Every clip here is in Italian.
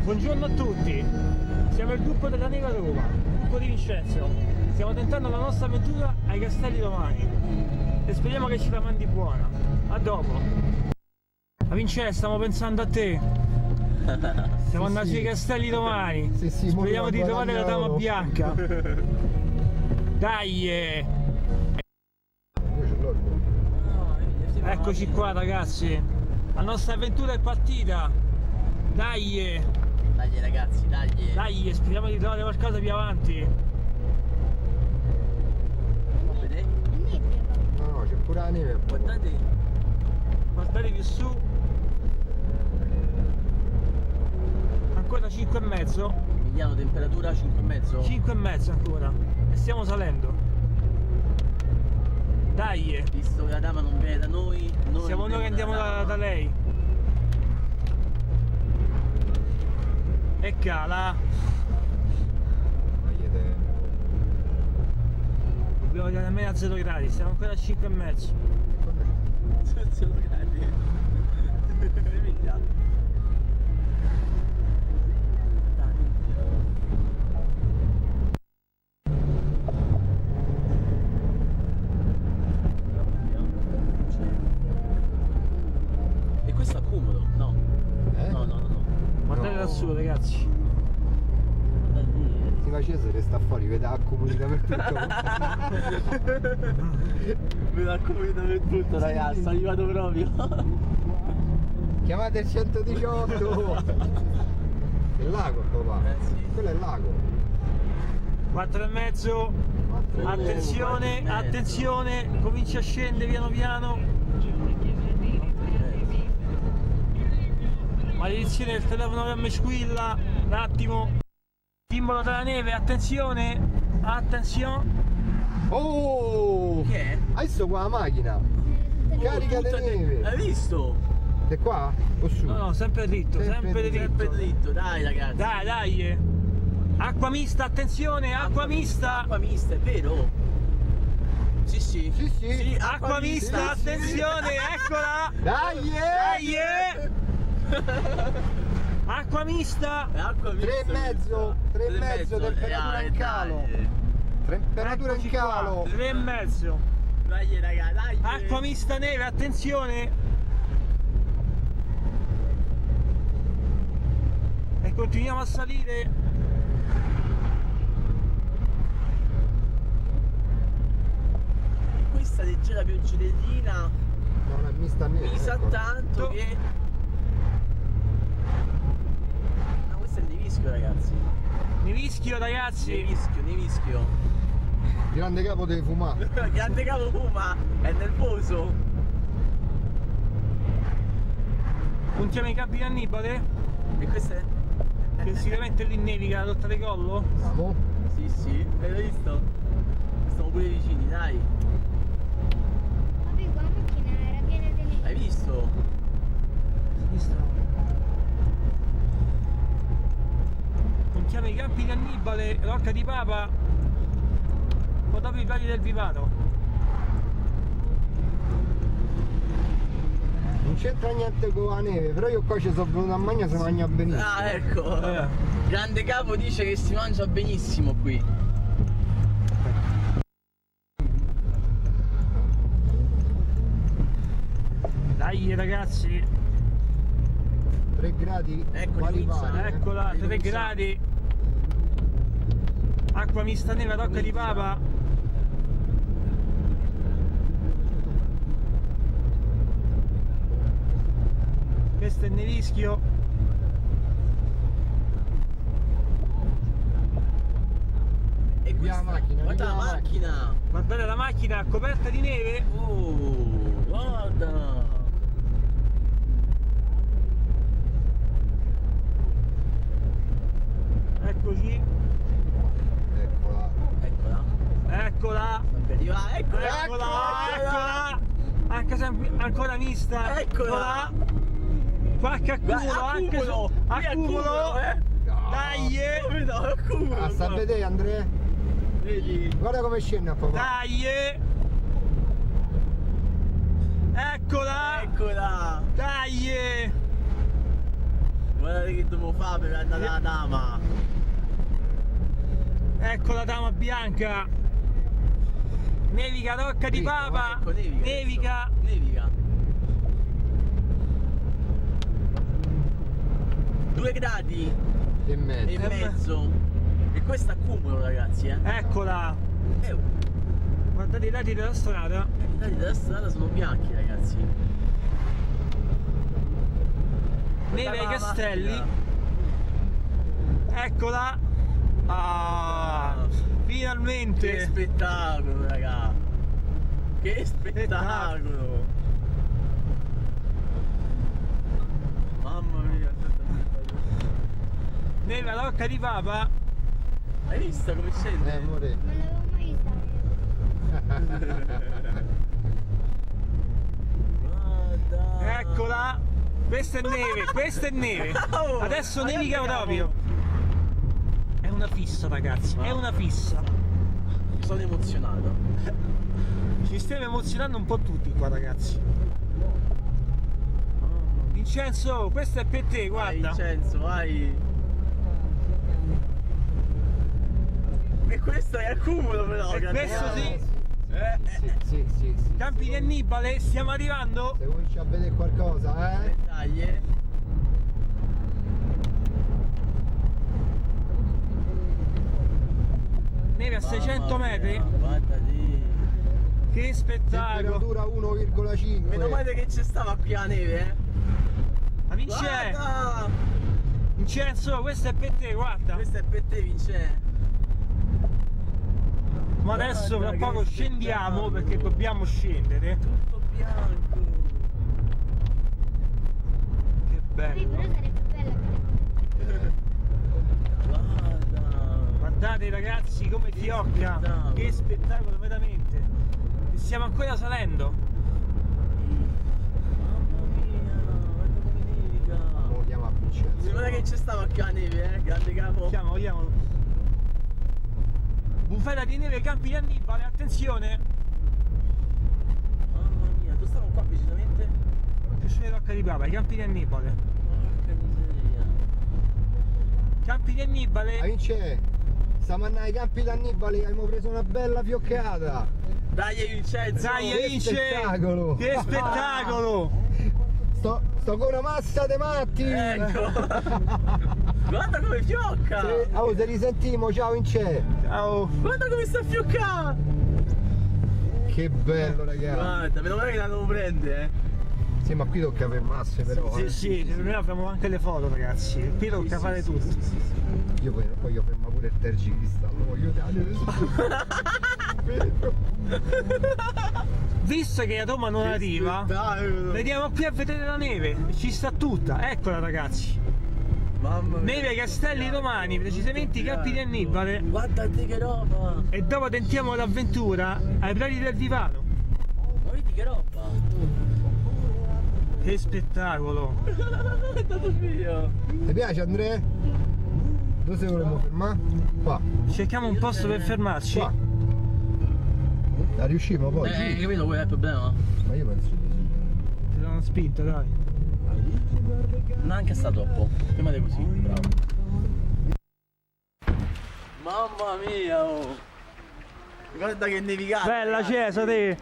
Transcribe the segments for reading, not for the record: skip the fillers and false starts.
Buongiorno a tutti, siamo il gruppo della Neva Roma, il gruppo di Vincenzo. Stiamo tentando la nostra avventura ai Castelli Romani e speriamo che ci la mandi buona. A dopo. Ma Vincenzo, stiamo pensando a te. Siamo andati sui Castelli Romani. Speriamo di trovare la dama bianca. Dai! Eccoci qua ragazzi. La nostra avventura è partita. Dai! Dai ragazzi, dai! Dai, speriamo di trovare qualcosa più avanti. Vedete? No, c'è pure la neve. Guardate! Guardate più su. Ancora 5,5. Mediano temperatura 5,5. 5,5 ancora. E stiamo salendo. Dai! Visto che la dama non viene da noi, Siamo noi che andiamo da lei. E cala. Dobbiamo andare almeno a 0 gradi, siamo ancora a 5,5. 0 gradi. E questo è comodo? No. No. Guardate da su ragazzi. Si faceva se resta fuori, vede la comunità per tutto. Me la comunità per tutto ragazzi, sono arrivato proprio. Chiamate il 118. Il lago papà. Sì. Quello è il lago. 4,5. Attenzione, attenzione, comincia a scendere piano piano. Maledizione, il telefono che mi squilla. Un attimo. Simbolo della neve, attenzione. Attenzione. Oh! Che è? Hai visto qua la macchina? Carica di neve. Hai visto? È qua? O su? No, sempre dritto, sempre Sempre dritto. dritto, dai ragazzi. Dai. Acqua mista, attenzione, acqua mista. Acqua mista, è vero? Sì. Sì. Acqua mista, attenzione, eccola. Dai! Acqua mista. Acqua mista. 3,5, 3,5, temperatura in calo. Temperatura in calo. 3,5. Dai raga, dai. Acqua mista neve, attenzione. E continuiamo a salire. Questa leggera pioggerellina Non è mista neve. mi sa ecco. tanto che... Ah, questo è il nevischio ragazzi. Nevischio ragazzi. Nevischio. Grande capo deve fumare. Grande capo fuma, è nervoso. Puntiamo i campi di Annibale. E questo è... Che sicuramente lì nevica la rotta di collo. Bravo. Sì, l'hai visto? Stiamo pure vicini, dai. Vabbè, qua la macchina era piena di neve. Hai visto? Puntiamo i campi di Annibale, Rocca di Papa. O dopo i valli del Vivaro. Non c'entra niente con la neve, però io qua ci sono venuto a mangiare, si mangia benissimo. Ah, ecco. Grande capo dice che si mangia benissimo qui. Dai ragazzi, 3 gradi. Ecco, quali inizia, pare, eccola, 3 gradi. Acqua mista neve, Rocca di Papa. Questo è il nevischio. E Via la macchina, guarda via la la macchina. Guardate la macchina coperta di neve. Oh, guarda. Eccoci. Eccola. Eccola. Eccola. Sempre arriva. Eccola. Anche sempre ancora mista. Eccola. Qualche accumulo, anche Accumulo. accumulo. No. Dai. No, accumulo. Ah, sta a vedere Andrea? Vedi? Guarda come scende a papà. Dai. Eccola. Eccola. Dai. Guarda che devo fare per andare alla dama? Ecco la dama bianca. Nevica Rocca di Papa. Ecco, Nevica. Nevica. 2 gradi E mezzo. e mezzo. E questo accumulo, ragazzi, Eccola. Guardate i lati della strada. I dati della strada sono bianchi, ragazzi. Neve ai Guardate la castelli. macchina. Eccola. Ah, finalmente. Che spettacolo, raga. Che spettacolo. Mamma mia. Neve alla Rocca di Papa. Hai visto come scende? Amore. Non l'avevo mai vista. Guarda. Eccola. Questa è neve, questa è neve. Oh, Adesso ma nevica andiamo. proprio. È una fissa, ragazzi, è una fissa. Sono emozionato. Ci stiamo emozionando un po' tutti qua, ragazzi. Vincenzo, questo è per te, Vai, guarda. Vincenzo, vai. E questo è accumulo però, E questo sì. Sì. Campi di Annibale, stiamo arrivando. Se cominci a vedere qualcosa, Dai. Neve a 600 metri. Guarda lì. Che spettacolo. temperatura 1,5. Meno male che c'è stava qui la neve, Ma Guarda! Vincenzo, questo è per te, guarda. Questo è per te, Vincenzo. Ma adesso Guarda fra poco che scendiamo spettacolo. perché dobbiamo scendere. Tutto bianco. Che Sì, però bello. sarebbe bella che Guarda. Guardate ragazzi come fiocca. spettacolo. Che spettacolo veramente. E stiamo ancora salendo. Mamma mia, guarda come nevica. Lo chiama Vincenzo. Sembra che c'è stava qui la neve, grande capo. Vediamo. Bufera di neve Campi di Annibale, attenzione. Mamma mia, tu stavo qua precisamente? Attenzione Rocca di Papa, i Campi di Annibale. Porca miseria. Campi di Annibale. Vince, stiamo andando ai campi d'Annibale, abbiamo preso una bella fioccata. Dai Vincenzo! Dai, che vince! spettacolo! Che spettacolo! Sto con una massa di matti! Ecco! Guarda come fiocca! Se risentiamo, ciao Vince! Ciao! Guarda come sta fioccando! Che bello ragazzi! Guarda, meno male che la devo prendere, Sì, ma qui tocca fermarsi però. Sì, noi abbiamo anche le foto ragazzi, qui tocca fare tutto. Io voglio fermare pure il tergista, lo voglio Visto che a Roma non arriva, vediamo qui a vedere la neve, ci sta tutta, eccola ragazzi. Mamma mia. Neve ai Castelli Romani, precisamente i Campi di Annibale. Guardate che roba! E dopo tentiamo l'avventura ai Prati del Divano. Ma vedi che roba! Che spettacolo! È stato mio! Ti piace Andrea? Dove se vogliamo fermare? Qua. Cerchiamo un posto per fermarci. Qua. La riusciamo poi? Sì. Capito qual è il problema? Ma io penso di sì. Ti danno spinta, dai. Neanche sta troppo. Prima di così, bravo. Mamma mia! Oh. Guarda che nevicata! Bella ragazzi. Cesare!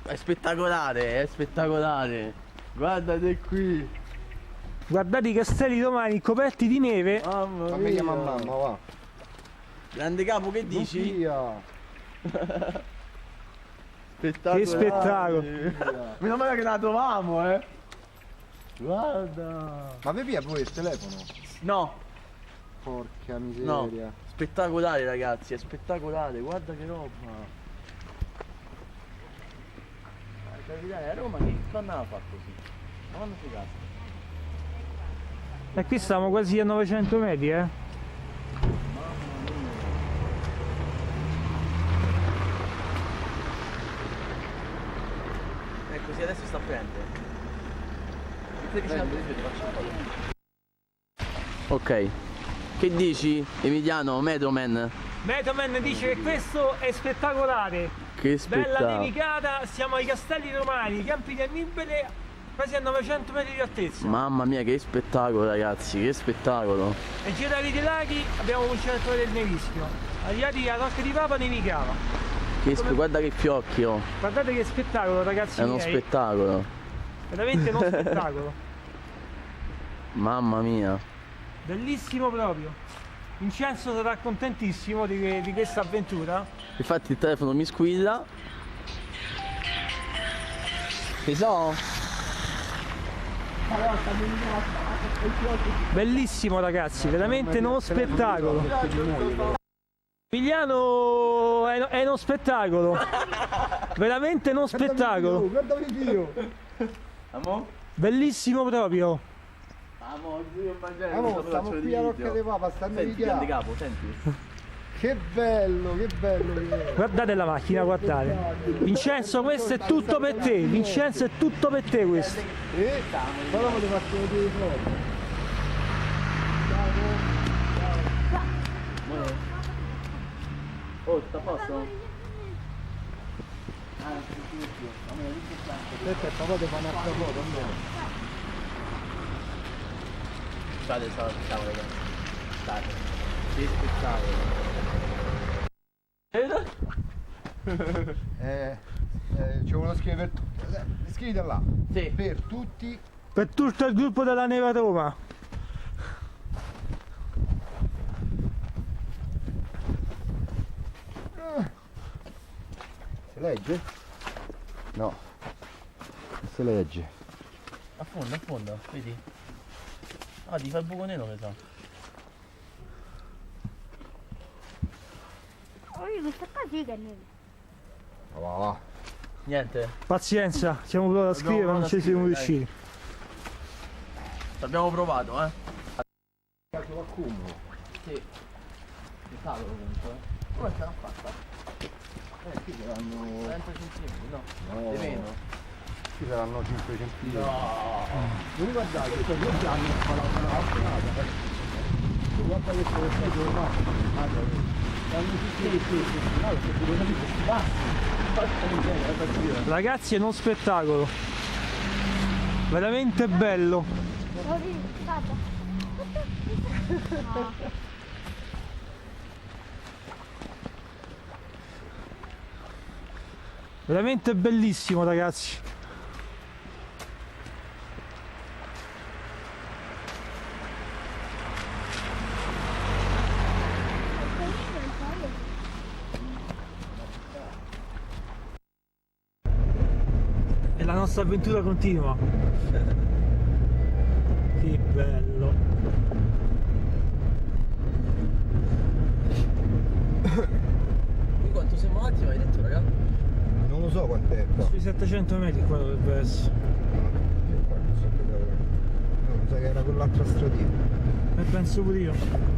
È spettacolare, è spettacolare! Guardate qui! Guardate i castelli romani coperti di neve. Mamma Fammi mia! chiamare mamma, va. Grande capo, che dici? Via. Spettacolare! Che spettacolo. Meno male che la trovamo, Guarda! Ma vi via pure il telefono? No, Porca no! miseria. Spettacolare ragazzi, è spettacolare, guarda che roba! A Roma che quando l'ha fatto così? Ma quando si casa? E qui stiamo quasi a 900 metri, Ecco, sì, adesso sta prendendo. Ok, che dici Emiliano, Metroman? Metroman dice che questo è spettacolare. Che Bella spettacolo! nevicata, siamo ai Castelli Romani, i Campi di Annibale quasi a 900 metri di altezza. Mamma mia, che spettacolo ragazzi, che spettacolo. E girati dei laghi abbiamo un centro del nevischio. Arrivati a Rocca di Papa nevicava. Guarda che fiocchi, oh. Guardate che spettacolo ragazzi È uno miei. spettacolo. Veramente uno spettacolo. Mamma mia. Bellissimo proprio. Vincenzo sarà contentissimo di questa avventura. Infatti il telefono mi squilla. Che so? Bellissimo ragazzi, veramente uno spettacolo. Emiliano è uno spettacolo. Veramente uno spettacolo. Guarda io. Amo? Bellissimo proprio. Amo, io Amo, stiamo qui a Rocca di Papa, stanno Senti, di grande capo, senti. Che bello che è. Guardate la macchina, guardate. Vincenzo, questo è tutto per te. Vincenzo, è tutto per te questo. Però volevo farti vedere i foto. Oh, sta a posto? Aspetta, papà ti fa un'altra foto, andiamo. Scusate, ciao ragazzi. Dai. Che spettacolo. Ci volevo scrivere scrivi da là. Sì. Per tutti. Per tutto il gruppo della Neva Roma. Si legge? No. Non si legge. A fondo, vedi? Ah, ti fa il buco nero, mi sa. Oh, questa qua sì che è neve. Va. Niente. Pazienza, siamo provati a scrivere ma non ci siamo riusciti. Ci abbiamo provato, eh. Caso accumulo. Sì. Che calo comunque. Come ce l'ha fatta? Qui saranno. 30 centimetri, no? No. Di meno. Qui saranno 5 centimetri. No. Non guardate, sto 2 anni ho sparato una passata. Guarda che sono stato fatto. Stanno tutti le stesse, no, perché devono dire questi bassi. Ragazzi, è uno spettacolo. Veramente bello. Oh, sì, guarda. No. Veramente bellissimo ragazzi. E la nostra avventura continua. Che bello. Qui quanto siamo alti, hai detto, raga? Non lo so quant'è qua. Sui 700 metri qua dovrebbe essere. No, mi sa che era quell'altra stradina. E penso pure io.